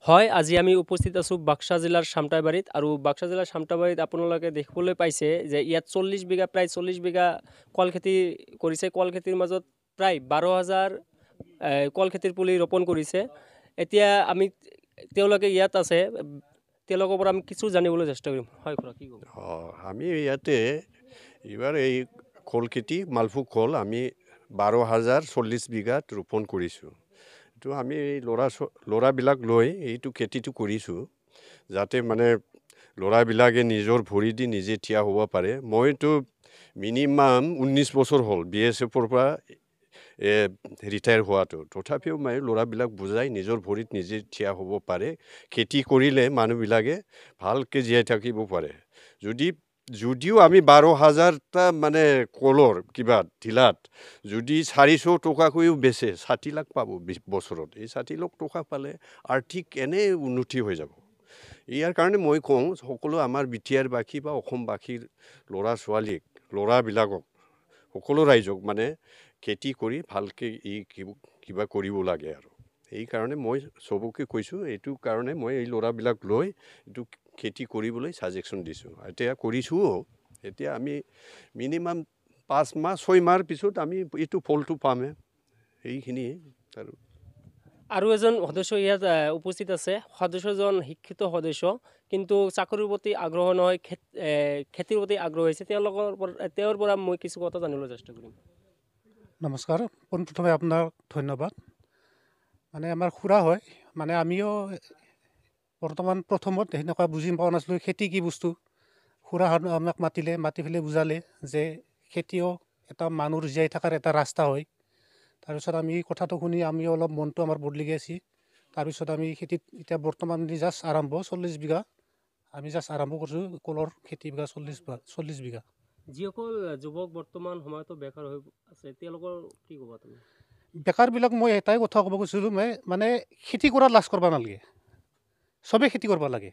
হয়, আজি আমি উপস্থিত আছোঁ বাক্সা জিলাৰ সামটাইবাৰীত আৰু বাক্সা জিলাৰ সামটাইবাৰীত আপোনালোকে দেখিবলৈ পাইছে যে ইয়াত 40 বিঘা প্ৰায় 40 বিঘা কল খেতি কৰিছে। কল খেতিৰ মাজত প্ৰায় 12,000 কল খেতিৰ পুলি ৰোপণ কৰিছে। এতিয়া আমি তেওঁলোকে ইয়াত আছে, তেওঁলোকৰ পৰা আমি কিছু জানিবলৈ চেষ্টা কৰিম। হয় খুৰা, কি ক'ব? আমি ইয়াতে এইবাৰ এই কল খেতি মালভোগ কল আমি 12,040 বিঘাত ৰোপণ কৰিছোঁ। এইটো আমি ল'ৰাবিলাক লৈ এইটো খেতিটো কৰিছোঁ, যাতে মানে ল'ৰাবিলাকে নিজৰ ভৰি দি নিজে থিয় হ'ব পাৰে। মইতো মিনিমাম 19 বছৰ হ'ল BSFৰ পৰা ৰিটায়াৰ হোৱাটো। তথাপিও মই ল'ৰাবিলাক বুজাই নিজৰ ভৰিত নিজে থিয় হ'ব পাৰে। খেতি কৰিলে মানুহবিলাকে ভালকৈ জীয়াই থাকিব পাৰে। যদিও আমি 12,000টা মানে কলৰ কিবা ঢিলাত যদি 400 টকাকৈও বেচে 60 লাখ পাব বছৰত। এই 60 লাখ টকা পালে আৰ্থিক এনেই উন্নতি হৈ যাব। ইয়াৰ কাৰণে মই কওঁ সকলো আমাৰ বিটিআৰবাসী বা অসমবাসীৰ ল'ৰা ছোৱালীক, ল'ৰাবিলাকক, সকলো ৰাইজক মানে খেতি কৰি ভালকৈ কিবা কৰিব লাগে আৰু। সেইকাৰণে মই চবকে কৈছোঁ, এইটো কাৰণে মই এই ল'ৰাবিলাক লৈ এইটো খেতি কৰিবলৈ ছাজেশ্যন দিছোঁ। এতিয়া কৰিছোঁও। এতিয়া আমি মিনিমাম 5 মাহ 6 মাহৰ পিছত আমি এইটো ফলটো পামেই। সেইখিনিয়ে আৰু এজন সদস্য ইয়াত উপস্থিত আছে। সদস্যজন শিক্ষিত সদস্য, কিন্তু চাকৰিৰ প্ৰতি আগ্ৰহ নহয়, খেতিৰ প্ৰতি আগ্ৰহ হৈছে। তেওঁৰ পৰা মই কিছু কথা জানিবলৈ চেষ্টা কৰিম। নমস্কাৰ, পোনপ্ৰথমে আপোনাক ধন্যবাদ। মানে আমাৰ খুৰা হয়, মানে আমিও বৰ্তমান প্ৰথমত সেনেকুৱা বুজি পোৱা নাছিলোঁ খেতি কি বস্তু। খুৰাহঁত আমাক মাতি পেলাই বুজালে যে খেতিও এটা মানুহৰ জীয়াই থকাৰ এটা ৰাস্তা হয়। তাৰপিছত আমি কথাটো শুনি আমি অলপ মনটো আমাৰ বদলি গৈছে। তাৰপিছত আমি খেতিত এতিয়া বৰ্তমান জাষ্ট আৰম্ভ 40 বিঘা আমি জাষ্ট আৰম্ভ কৰিছোঁ কলৰ খেতি বিঘা 40 বিঘা। যিসকল যুৱক বৰ্তমান সময়তো বেকাৰ হৈ আছে, তেওঁলোকৰ কি ক'বা তুমি? বেকাৰবিলাক মই এটাই কথা ক'ব গৈছিলোঁ, মানে খেতি কৰাত লাজ কৰিব নালাগে। চবেই খেতি কৰিব লাগে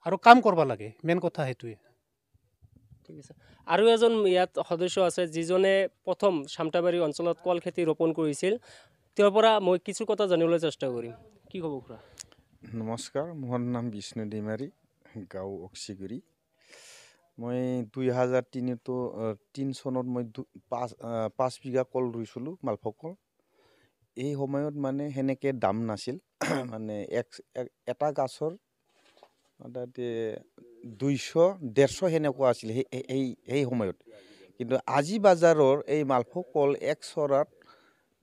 আৰু কাম কৰিব লাগে, মেইন কথা সেইটোৱে। ঠিক আছে। আৰু এজন ইয়াত সদস্য আছে যিজনে প্ৰথম সামটাইবাৰী অঞ্চলত কল খেতি ৰোপণ কৰিছিল। তেওঁৰ পৰা মই কিছু কথা জানিবলৈ চেষ্টা কৰিম। কি ক'ব খুৰা? নমস্কাৰ, মোৰ নাম বিষ্ণু দৈমাৰী, গাঁও অক্সিগুৰি। মই 2003 চনত মই 5 বিঘা কল ৰুইছিলোঁ, মালভোগ কল। এই সময়ত মানে সেনেকৈ দাম নাছিল। মানে এটা গাছৰ তাতে 200-150 সেনেকুৱা আছিল সেই সময়ত। কিন্তু আজি বজাৰৰ এই মালভোগ কল এক চৰাত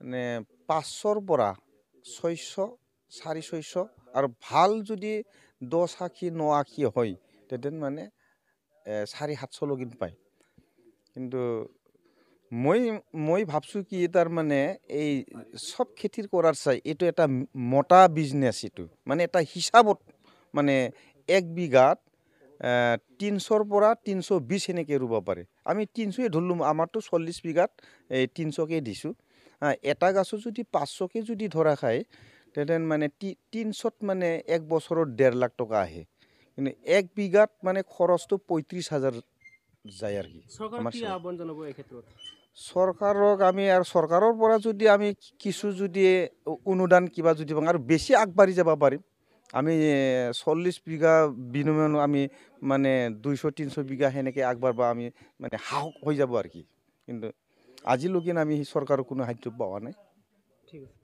মানে 500ৰ পৰা 600, 650 আৰু ভাল যদি 10 আখি 9 আখি হয় তেতিয়া মানে 400-700 লগিন পায়। কিন্তু মই ভাবছোঁ কি তাৰ মানে এই চব খেতিৰ কৰাৰ চাই এইটো এটা মোটা বিজনেছ। এইটো মানে এটা হিচাপত মানে 1 বিঘাত 300ৰ পৰা 320 সেনেকৈ ৰুব পাৰে। আমি 300য়ে ধৰিলোঁ, আমাৰতো 40 বিঘাত 300কে দিছোঁ। এটা গাছত যদি 500কে যদি ধৰা খায় তেতিয়া মানে 300ত মানে এক বছৰত 1.5 লাখ টকা আহে। কিন্তু 1 বিঘাত মানে খৰচটো 35,000 যায় আৰু কি। চৰকাৰক কি আহ্বান জনাব এই ক্ষেত্ৰত? চৰকাৰক আমি আৰু চৰকাৰৰ পৰা যদি আমি কিছু যদি অনুদান কিবা যদি পাওঁ আৰু বেছি আগবাঢ়ি যাব পাৰিম। আমি 40 বিঘা বিনিময়ত আমি মানে 200-300 বিঘা সেনেকৈ আগবাঢ়িব আমি মানে সাহস হৈ যাব আৰু কি। কিন্তু আজিলৈকে আমি চৰকাৰৰ কোনো সাহায্য পোৱা নাই। ঠিক আছে।